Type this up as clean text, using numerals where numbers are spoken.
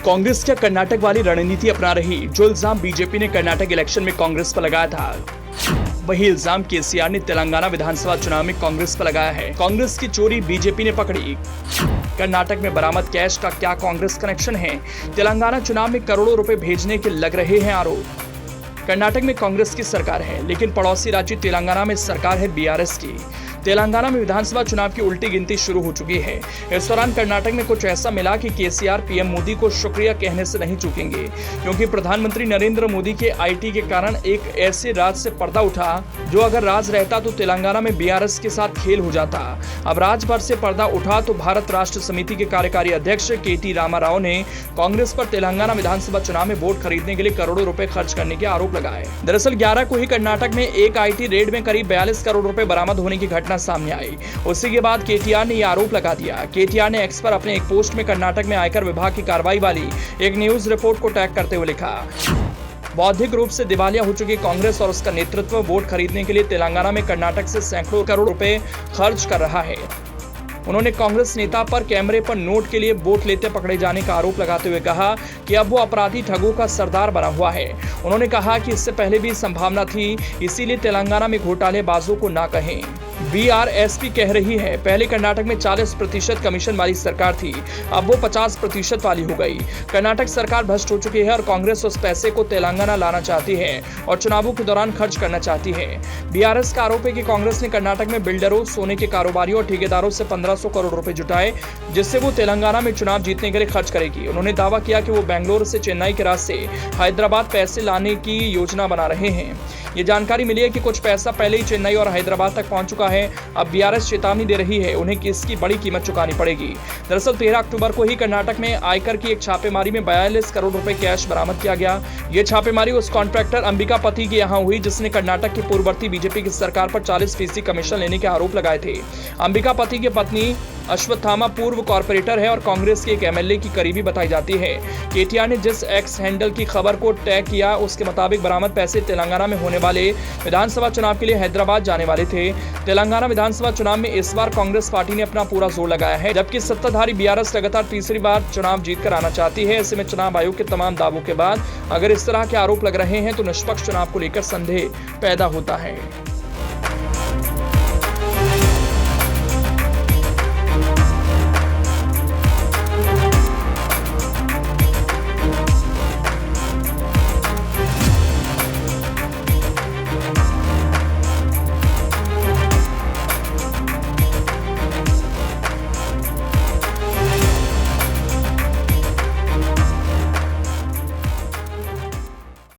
कांग्रेस क्या कर्नाटक वाली रणनीति अपना रही? जो इल्जाम बीजेपी ने कर्नाटक इलेक्शन में कांग्रेस पर लगाया था, वही इल्जाम केसीआर ने तेलंगाना विधानसभा चुनाव में कांग्रेस पर लगाया है। कांग्रेस की चोरी बीजेपी ने पकड़ी। कर्नाटक में बरामद कैश का क्या कांग्रेस कनेक्शन है? तेलंगाना चुनाव में करोड़ों रुपए भेजने के लग रहे हैं आरोप। कर्नाटक में कांग्रेस की सरकार है, लेकिन पड़ोसी राज्य तेलंगाना में सरकार है बीआरएस की। तेलंगाना में विधानसभा चुनाव की उल्टी गिनती शुरू हो चुकी है। इस दौरान कर्नाटक में कुछ ऐसा मिला कि केसीआर पीएम मोदी को शुक्रिया कहने से नहीं चूकेंगे, क्योंकि प्रधानमंत्री नरेंद्र मोदी के आईटी के कारण एक ऐसे राज से पर्दा उठा जो अगर राज रहता तो तेलंगाना में बीआरएस के साथ खेल हो जाता। अब राज भर से पर्दा उठा तो भारत राष्ट्र समिति के कार्यकारी अध्यक्ष केटी रामाराव ने कांग्रेस पर तेलंगाना विधानसभा चुनाव में वोट खरीदने के लिए करोड़ों रुपए खर्च करने के आरोप लगाए। दरअसल 11 को ही कर्नाटक में एक आईटी रेड में करीब 42 करोड़ रुपए बरामद होने की घटना सामने आई। उसी के बाद केटीआर ने यह आरोप लगा दिया। केटीआर ने एक्स पर अपने एक पोस्ट में कर्नाटक में आयकर विभाग की कार्रवाई वाली एक न्यूज रिपोर्ट को टैग करते हुए लिखा, बौद्धिक रूप से दिवालिया हो चुकी कांग्रेस और उसका नेतृत्व वोट खरीदने के लिए तेलंगाना में कर्नाटक से सैकड़ों करोड़ रुपए खर्च कर रहा है। उन्होंने कांग्रेस नेता पर कैमरे पर नोट के लिए वोट लेते पकड़े जाने का आरोप लगाते हुए कहा कि अब वो अपराधी ठगों का सरदार बना हुआ है। उन्होंने कहा कि इससे पहले भी संभावना थी, इसीलिए तेलंगाना में घोटालेबाजों को ना कहें। बीआरएसपी कह रही है, पहले कर्नाटक में 40% कमीशन वाली सरकार थी, अब वो 50% वाली हो गई। कर्नाटक सरकार भ्रष्ट हो चुकी है और कांग्रेस उस पैसे को तेलंगाना लाना चाहती है और चुनावों के दौरान खर्च करना चाहती है। बीआरएस का आरोप है कि कांग्रेस ने कर्नाटक में बिल्डरों, सोने के कारोबारियों और ठेकेदारों से 1500 करोड़ रुपए जुटाए, जिससे वो तेलंगाना में चुनाव जीतने के लिए खर्च करेगी। उन्होंने दावा किया कि वो बेंगलोर से चेन्नई के रास्ते हैदराबाद पैसे लाने की योजना बना रहे हैं। ये जानकारी मिली है कि कुछ पैसा पहले ही चेन्नई और हैदराबाद तक पहुंच चुका है। अब बीआरएस चेतावनी दे रही है, उन्हें इसकी बड़ी कीमत चुकानी पड़ेगी। दरअसल 13 अक्टूबर को ही कर्नाटक में आयकर की एक छापेमारी में 42 करोड़ रुपए कैश बरामद किया गया। ये छापेमारी उस कॉन्ट्रैक्टर अंबिकापति के यहां हुई जिसने कर्नाटक की पूर्ववर्ती बीजेपी की सरकार पर 40% कमीशन लेने के आरोप लगाए थे। अंबिकापति की पत्नी अश्वत्थामा पूर्व कॉर्पोरेटर है और कांग्रेस के एक एमएलए की करीबी बताई जाती है। केटीआर ने जिस एक्स हैंडल की खबर को टैग किया, उसके मुताबिक बरामद पैसे तेलंगाना में होने वाले विधानसभा चुनाव के लिए हैदराबाद जाने वाले थे। तेलंगाना विधानसभा चुनाव में इस बार कांग्रेस पार्टी ने अपना पूरा जोर लगाया है, जबकि सत्ताधारी बीआरएस लगातार तीसरी बार चुनाव जीतकर आना चाहती है। ऐसे में चुनाव आयोग के तमाम दावों के बाद अगर इस तरह के आरोप लग रहे हैं तो निष्पक्ष चुनाव को लेकर संदेह पैदा होता है।